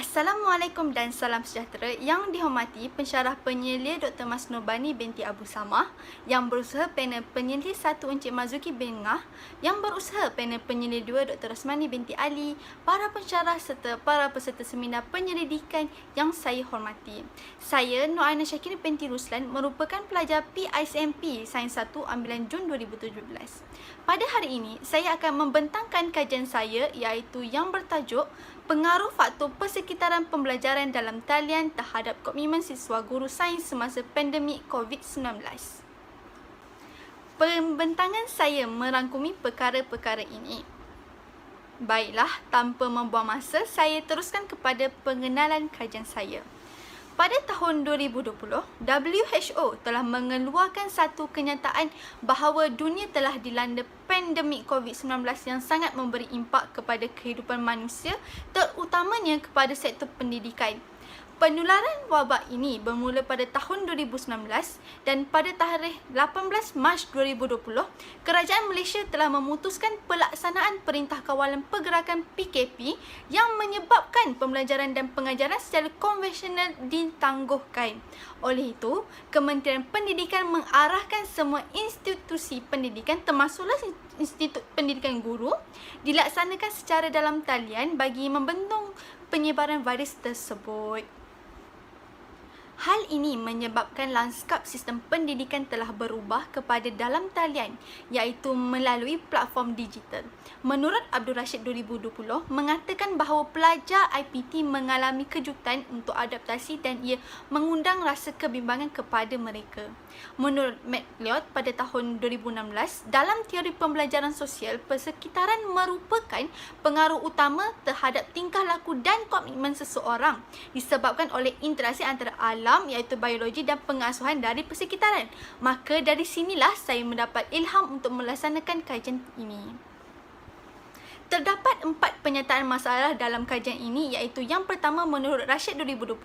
Assalamualaikum dan salam sejahtera yang dihormati pensyarah penyelia Dr. Masnur Bani binti Abu Samah yang berusaha panel penyelia 1 Encik Mazuki bin Ngah yang berusaha panel penyelia 2 Dr. Rosmani binti Ali, para pensyarah serta para peserta seminar penyelidikan yang saya hormati. Saya Nur Aina Syakir binti Ruslan merupakan pelajar PICMP Sains 1 ambilan Jun 2017. Pada hari ini, saya akan membentangkan kajian saya iaitu yang bertajuk Pengaruh faktor persekitaran pembelajaran dalam talian terhadap komitmen siswa guru sains semasa pandemik COVID-19. Pembentangan saya merangkumi perkara-perkara ini. Baiklah, tanpa membuang masa, saya teruskan kepada pengenalan kajian saya. Pada tahun 2020, WHO telah mengeluarkan satu kenyataan bahawa dunia telah dilanda pandemik COVID-19 yang sangat memberi impak kepada kehidupan manusia, terutamanya kepada sektor pendidikan. Penularan wabak ini bermula pada tahun 2019 dan pada tarikh 18 Mac 2020, Kerajaan Malaysia telah memutuskan pelaksanaan Perintah Kawalan Pergerakan PKP yang menyebabkan pembelajaran dan pengajaran secara konvensional ditangguhkan. Oleh itu, Kementerian Pendidikan mengarahkan semua institusi pendidikan termasuklah Institut Pendidikan Guru dilaksanakan secara dalam talian bagi membendung penyebaran virus tersebut. Hal ini menyebabkan lanskap sistem pendidikan telah berubah kepada dalam talian iaitu melalui platform digital. Menurut Abdul Rashid 2020 mengatakan bahawa pelajar IPT mengalami kejutan untuk adaptasi dan ia mengundang rasa kebimbangan kepada mereka. Menurut McLeod pada tahun 2016, dalam teori pembelajaran sosial, persekitaran merupakan pengaruh utama terhadap tingkah laku dan komitmen seseorang disebabkan oleh interaksi antara alam iaitu biologi dan pengasuhan dari persekitaran. Maka dari sinilah saya mendapat ilham untuk melaksanakan kajian ini. Terdapat 4 penyataan masalah dalam kajian ini iaitu yang pertama, menurut Rashid 2020,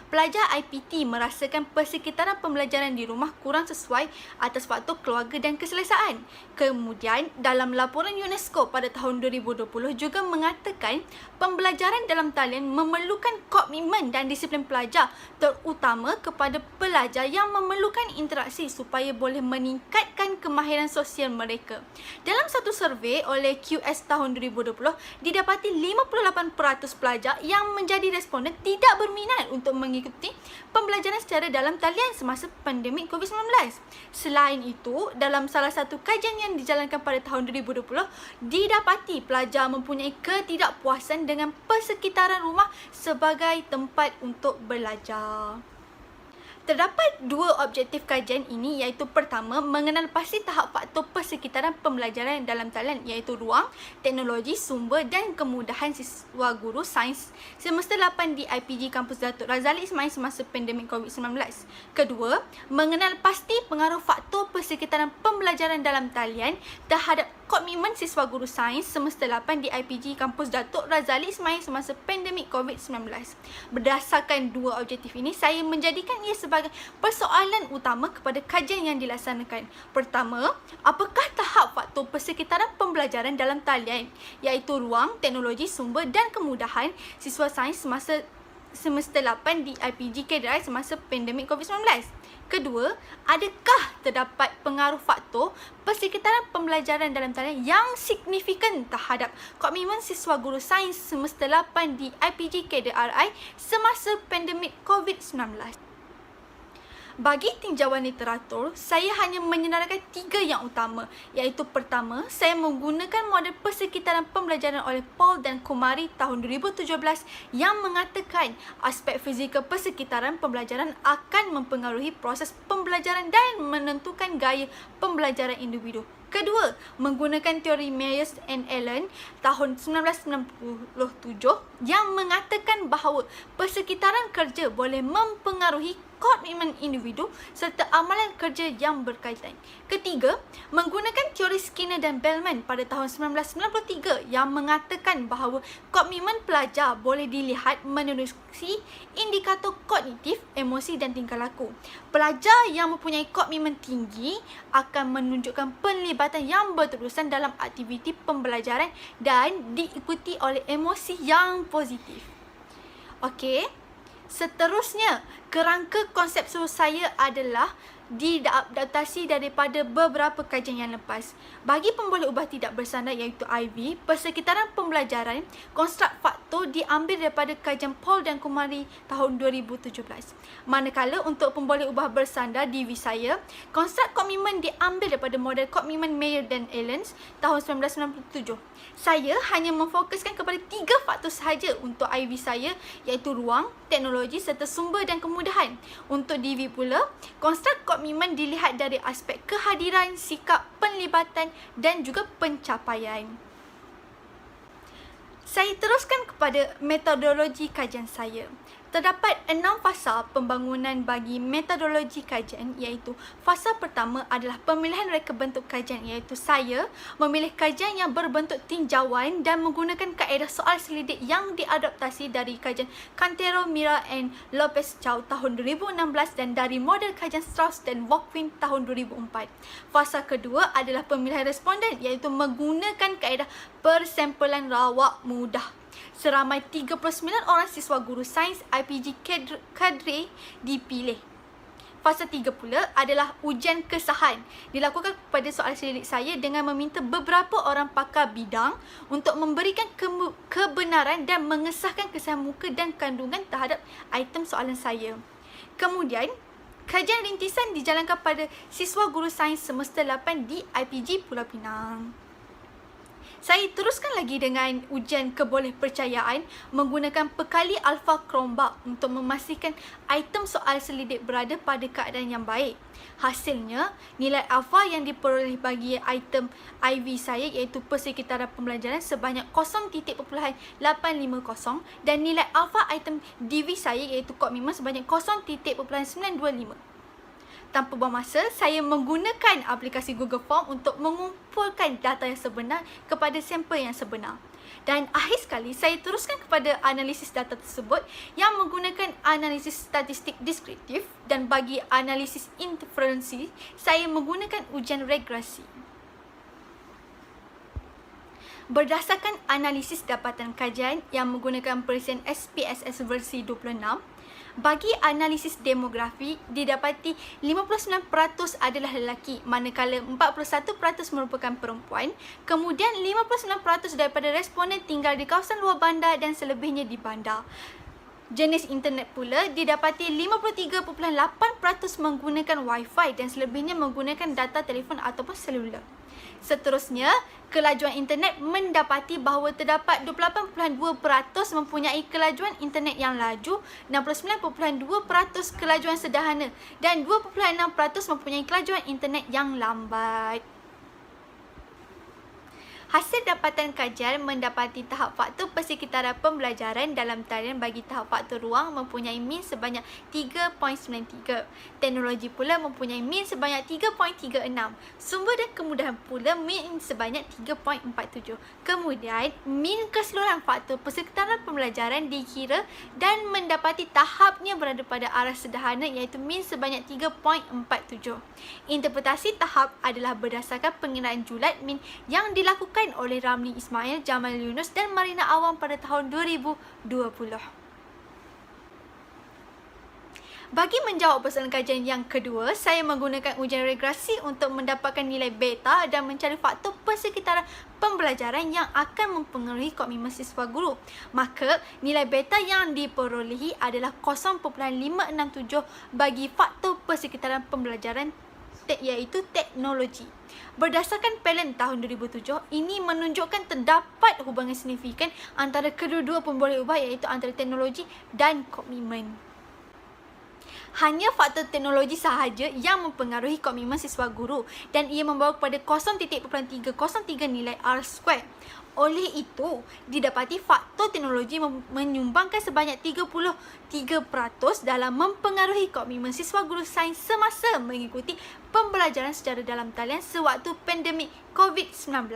pelajar IPT merasakan persekitaran pembelajaran di rumah kurang sesuai atas faktor keluarga dan keselesaan. Kemudian, dalam laporan UNESCO pada tahun 2020 juga mengatakan pembelajaran dalam talian memerlukan komitmen dan disiplin pelajar terutama kepada pelajar yang memerlukan interaksi supaya boleh meningkatkan kemahiran sosial mereka. Dalam satu survei oleh QS tahun 2020, didapati 58% pelajar yang menjadi responden tidak berminat untuk mengikuti pembelajaran secara dalam talian semasa pandemik COVID-19. Selain itu, dalam salah satu kajian yang dijalankan pada tahun 2020, didapati pelajar mempunyai ketidakpuasan dengan persekitaran rumah sebagai tempat untuk belajar. Terdapat 2 objektif kajian ini iaitu pertama, mengenal pasti tahap faktor persekitaran pembelajaran dalam talian iaitu ruang, teknologi, sumber dan kemudahan siswa guru sains semester 8 di IPG Kampus Datuk Razali Ismail semasa pandemik COVID-19. Kedua, mengenal pasti pengaruh faktor persekitaran pembelajaran dalam talian terhadap komitmen siswa guru sains semester 8 di IPG Kampus Datuk Razali Ismail semasa pandemik COVID-19. Berdasarkan 2 objektif ini, saya menjadikan ia sebagai persoalan utama kepada kajian yang dilaksanakan. Pertama, apakah tahap faktor persekitaran pembelajaran dalam talian iaitu ruang, teknologi, sumber dan kemudahan siswa sains semasa semester 8 di IPG KDRI semasa pandemik COVID-19. Kedua, adakah terdapat pengaruh faktor persekitaran pembelajaran dalam talian yang signifikan terhadap komitmen siswa guru sains semester 8 di IPG KDRI semasa pandemik COVID-19? Bagi tinjauan literatur, saya hanya menyenaraikan 3 yang utama, iaitu pertama, saya menggunakan model persekitaran pembelajaran oleh Paul dan Kumari tahun 2017 yang mengatakan aspek fizikal persekitaran pembelajaran akan mempengaruhi proses pembelajaran dan menentukan gaya pembelajaran individu. Kedua, menggunakan teori Myers and Allen tahun 1997 yang mengatakan bahawa persekitaran kerja boleh mempengaruhi komitmen individu serta amalan kerja yang berkaitan. Ketiga, menggunakan teori Skinner dan Bellman pada tahun 1993 yang mengatakan bahawa komitmen pelajar boleh dilihat menerusi indikator kognitif, emosi dan tingkah laku. Pelajar yang mempunyai komitmen tinggi akan menunjukkan penlibatan yang berterusan dalam aktiviti pembelajaran dan diikuti oleh emosi yang positif. Okey. Seterusnya, kerangka konseptual saya adalah diadaptasi daripada beberapa kajian yang lepas. Bagi pemboleh ubah tidak bersandar iaitu IV, persekitaran pembelajaran, konstruk faktor diambil daripada kajian Paul dan Kumari tahun 2017. Manakala untuk pemboleh ubah bersandar DV saya, konstruk komitmen diambil daripada model komitmen Mayer dan Allens tahun 1997. Saya hanya memfokuskan kepada 3 faktor sahaja untuk IV saya iaitu ruang, teknologi serta sumber dan kemudahan. Untuk DV pula, konstruk komitmen dilihat dari aspek kehadiran, sikap, penlibatan dan juga pencapaian. Saya teruskan kepada metodologi kajian saya. Terdapat 6 fasa pembangunan bagi metodologi kajian iaitu fasa pertama adalah pemilihan reka bentuk kajian iaitu saya memilih kajian yang berbentuk tinjauan dan menggunakan kaedah soal selidik yang diadaptasi dari kajian Cantero, Mira and Lopez Chow tahun 2016 dan dari model kajian Strauss dan Volkwin tahun 2004. Fasa kedua adalah pemilihan responden iaitu menggunakan kaedah persampulan rawak mudah. Seramai 39 orang siswa guru sains IPG kadre dipilih. Fasa 3 pula adalah ujian kesahan. Dilakukan kepada soal selidik saya dengan meminta beberapa orang pakar bidang untuk memberikan kebenaran dan mengesahkan kesahan muka dan kandungan terhadap item soalan saya. Kemudian, kajian rintisan dijalankan pada siswa guru sains semester 8 di IPG Pulau Pinang. Saya teruskan lagi dengan ujian kebolehpercayaan menggunakan pekali alfa Cronbach untuk memastikan item soal selidik berada pada keadaan yang baik. Hasilnya, nilai alfa yang diperoleh bagi item IV saya iaitu persekitaran pembelajaran sebanyak 0.850 dan nilai alfa item DV saya iaitu komitmen sebanyak 0.925. Tanpa buang masa, saya menggunakan aplikasi Google Form untuk mengumpulkan data yang sebenar kepada sampel yang sebenar. Dan akhir sekali, saya teruskan kepada analisis data tersebut yang menggunakan analisis statistik deskriptif dan bagi analisis inferensi, saya menggunakan ujian regresi. Berdasarkan analisis dapatan kajian yang menggunakan perisian SPSS versi 26, bagi analisis demografi, didapati 59% adalah lelaki, manakala 41% merupakan perempuan. Kemudian 59% daripada responden tinggal di kawasan luar bandar dan selebihnya di bandar. Jenis internet pula didapati 53.8% menggunakan Wi-Fi dan selebihnya menggunakan data telefon ataupun selular. Seterusnya, kelajuan internet mendapati bahawa terdapat 28.2% mempunyai kelajuan internet yang laju, 69.2% kelajuan sederhana dan 2.6% mempunyai kelajuan internet yang lambat. Hasil dapatan kajian mendapati tahap faktor persekitaran pembelajaran dalam talian bagi tahap faktor ruang mempunyai min sebanyak 3.93. Teknologi pula mempunyai min sebanyak 3.36. Sumber dan kemudahan pula min sebanyak 3.47. Kemudian, min keseluruhan faktor persekitaran pembelajaran dikira dan mendapati tahapnya berada pada arah sederhana iaitu min sebanyak 3.47. Interpretasi tahap adalah berdasarkan pengiraan julat min yang dilakukan oleh Ramli Ismail, Jamal Yunus dan Marina Awang pada tahun 2020. Bagi menjawab persoalan kajian yang kedua, saya menggunakan ujian regresi untuk mendapatkan nilai beta dan mencari faktor persekitaran pembelajaran yang akan mempengaruhi komitmen siswa guru. Maka, nilai beta yang diperolehi adalah 0.567 bagi faktor persekitaran pembelajaran iaitu teknologi. Berdasarkan Palin tahun 2007, ini menunjukkan terdapat hubungan signifikan antara kedua-dua pemboleh ubah iaitu antara teknologi dan komitmen. Hanya faktor teknologi sahaja yang mempengaruhi komitmen siswa guru dan ia membawa kepada 0.303 nilai R2. Oleh itu, didapati faktor teknologi menyumbangkan sebanyak 33% dalam mempengaruhi komitmen siswa guru sains semasa mengikuti pembelajaran secara dalam talian sewaktu pandemik COVID-19.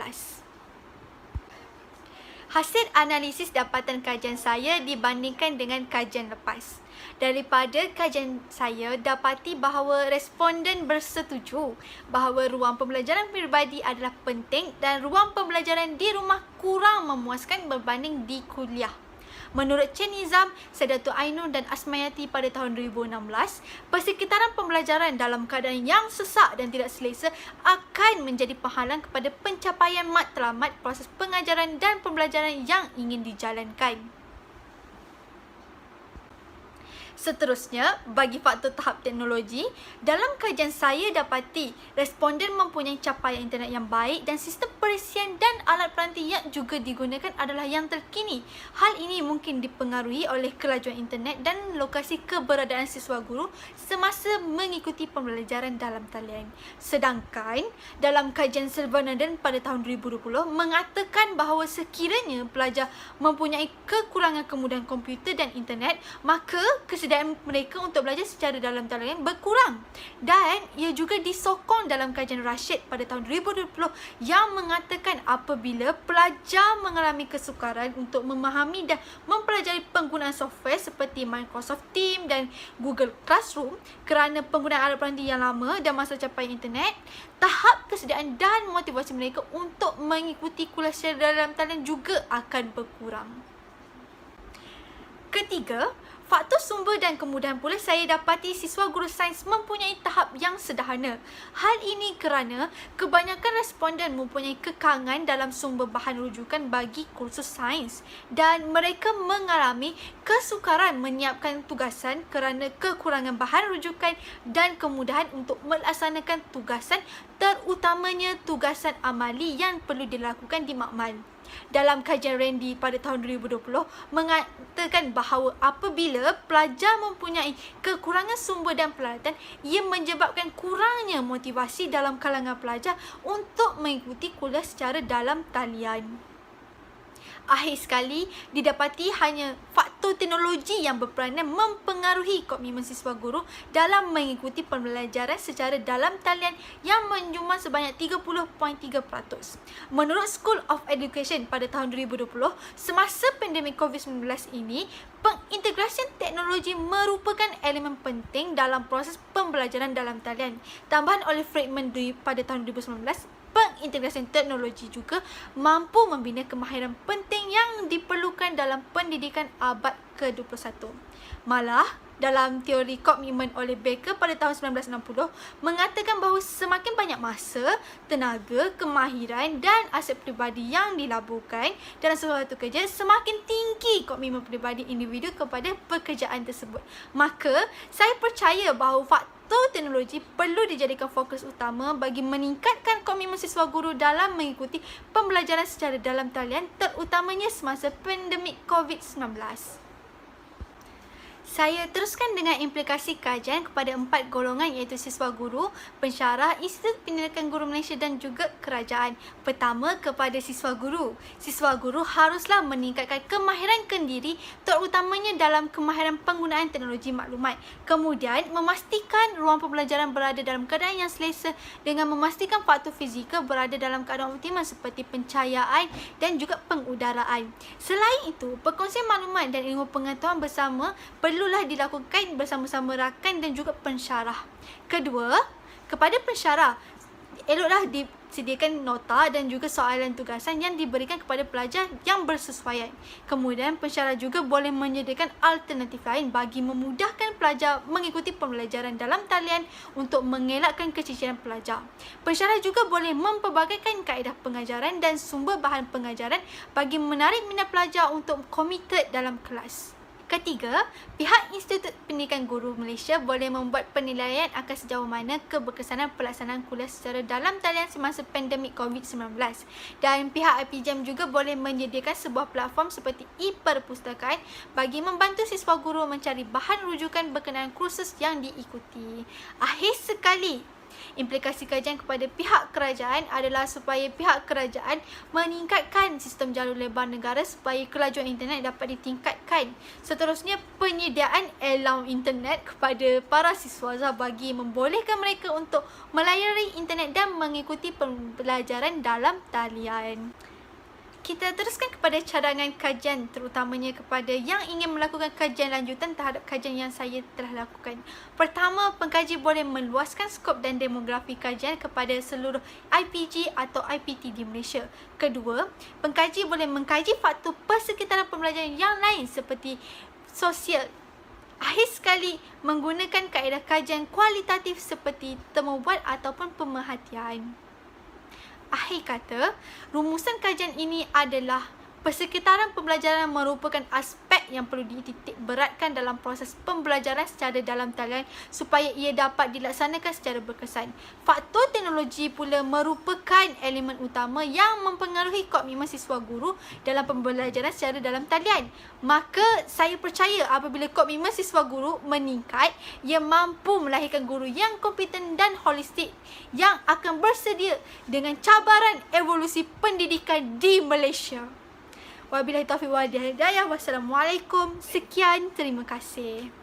Hasil analisis dapatan kajian saya dibandingkan dengan kajian lepas. Daripada kajian saya, dapati bahawa responden bersetuju bahawa ruang pembelajaran peribadi adalah penting dan ruang pembelajaran di rumah kurang memuaskan berbanding di kuliah. Menurut Cik Nizam, Saidatul Ainur dan Asmayati pada tahun 2016, persekitaran pembelajaran dalam keadaan yang sesak dan tidak selesa akan menjadi penghalang kepada pencapaian matlamat proses pengajaran dan pembelajaran yang ingin dijalankan. Seterusnya, bagi faktor tahap teknologi, dalam kajian saya dapati responden mempunyai capaian internet yang baik dan sistem perisian dan alat peranti yang juga digunakan adalah yang terkini. Hal ini mungkin dipengaruhi oleh kelajuan internet dan lokasi keberadaan siswa guru semasa mengikuti pembelajaran dalam talian. Sedangkan, dalam kajian Silvernaden pada tahun 2020 mengatakan bahawa sekiranya pelajar mempunyai kekurangan kemudahan komputer dan internet, maka kesediaan mereka untuk belajar secara dalam talian berkurang. Dan ia juga disokong dalam kajian Rashid pada tahun 2020 yang mengatakan apabila pelajar mengalami kesukaran untuk memahami dan mempelajari penggunaan software seperti Microsoft Teams dan Google Classroom kerana penggunaan alat peranti yang lama dan masa capaian internet, tahap kesediaan dan motivasi mereka untuk mengikuti kuliah secara dalam talian juga akan berkurang. Ketiga, faktor sumber dan kemudahan pula saya dapati siswa guru sains mempunyai tahap yang sederhana. Hal ini kerana kebanyakan responden mempunyai kekangan dalam sumber bahan rujukan bagi kursus sains dan mereka mengalami kesukaran menyiapkan tugasan kerana kekurangan bahan rujukan dan kemudahan untuk melaksanakan tugasan, terutamanya tugasan amali yang perlu dilakukan di makmal. Dalam kajian Randy pada tahun 2020 mengatakan bahawa apabila pelajar mempunyai kekurangan sumber dan peralatan, ia menyebabkan kurangnya motivasi dalam kalangan pelajar untuk mengikuti kuliah secara dalam talian. Akhir sekali, didapati hanya faktor teknologi yang berperanan mempengaruhi komitmen siswa guru dalam mengikuti pembelajaran secara dalam talian yang menjumlah sebanyak 30.3%. Menurut School of Education pada tahun 2020, semasa pandemik COVID-19 ini, pengintegrasian teknologi merupakan elemen penting dalam proses pembelajaran dalam talian. Tambahan oleh Friedman pada tahun 2019, pengintegrasian teknologi juga mampu membina kemahiran penting yang diperlukan dalam pendidikan abad ke-21. Malah, dalam teori komitmen oleh Baker pada tahun 1960 mengatakan bahawa semakin banyak masa, tenaga, kemahiran dan aset peribadi yang dilaburkan dalam sesuatu kerja, semakin tinggi komitmen peribadi individu kepada pekerjaan tersebut. Maka, saya percaya bahawa faktor teknologi perlu dijadikan fokus utama bagi meningkatkan komitmen siswa guru dalam mengikuti pembelajaran secara dalam talian, terutamanya semasa pandemik COVID-19. Saya teruskan dengan implikasi kajian kepada 4 golongan iaitu siswa guru, pensyarah, Institut Pendidikan Guru Malaysia dan juga kerajaan. Pertama, kepada siswa guru. Siswa guru haruslah meningkatkan kemahiran kendiri terutamanya dalam kemahiran penggunaan teknologi maklumat. Kemudian, memastikan ruang pembelajaran berada dalam keadaan yang selesa dengan memastikan faktor fizikal berada dalam keadaan optimal seperti pencahayaan dan juga pengudaraan. Selain itu, perkongsian maklumat dan ilmu pengetahuan bersama perlulah dilakukan bersama-sama rakan dan juga pensyarah. Kedua, kepada pensyarah, eloklah disediakan nota dan juga soalan tugasan yang diberikan kepada pelajar yang bersesuaian. Kemudian, pensyarah juga boleh menyediakan alternatif lain bagi memudahkan pelajar mengikuti pembelajaran dalam talian untuk mengelakkan keciciran pelajar. Pensyarah juga boleh memperbagaikan kaedah pengajaran dan sumber bahan pengajaran bagi menarik minat pelajar untuk komited dalam kelas. Ketiga, pihak Institut Pendidikan Guru Malaysia boleh membuat penilaian akan sejauh mana keberkesanan pelaksanaan kuliah secara dalam talian semasa pandemik COVID-19. Dan pihak IPJAM juga boleh menyediakan sebuah platform seperti e-perpustakaan bagi membantu siswa guru mencari bahan rujukan berkenaan kursus yang diikuti. Akhir sekali, implikasi kajian kepada pihak kerajaan adalah supaya pihak kerajaan meningkatkan sistem jalur lebar negara supaya kelajuan internet dapat ditingkatkan. Seterusnya, penyediaan allowance internet kepada para siswa bagi membolehkan mereka untuk melayari internet dan mengikuti pembelajaran dalam talian. Kita teruskan kepada cadangan kajian, terutamanya kepada yang ingin melakukan kajian lanjutan terhadap kajian yang saya telah lakukan. Pertama, pengkaji boleh meluaskan skop dan demografi kajian kepada seluruh IPG atau IPT di Malaysia. Kedua, pengkaji boleh mengkaji faktor persekitaran pembelajaran yang lain seperti sosial. Akhir sekali, menggunakan kaedah kajian kualitatif seperti temubuat ataupun pemerhatian. Akhir kata, rumusan kajian ini adalah persekitaran pembelajaran merupakan aspek yang perlu dititik beratkan dalam proses pembelajaran secara dalam talian supaya ia dapat dilaksanakan secara berkesan. Faktor teknologi pula merupakan elemen utama yang mempengaruhi komitmen siswa guru dalam pembelajaran secara dalam talian. Maka saya percaya apabila komitmen siswa guru meningkat, ia mampu melahirkan guru yang kompeten dan holistik yang akan bersedia dengan cabaran evolusi pendidikan di Malaysia. Wabillahi taufiq wal hidayah. Wassalamualaikum. Sekian, terima kasih.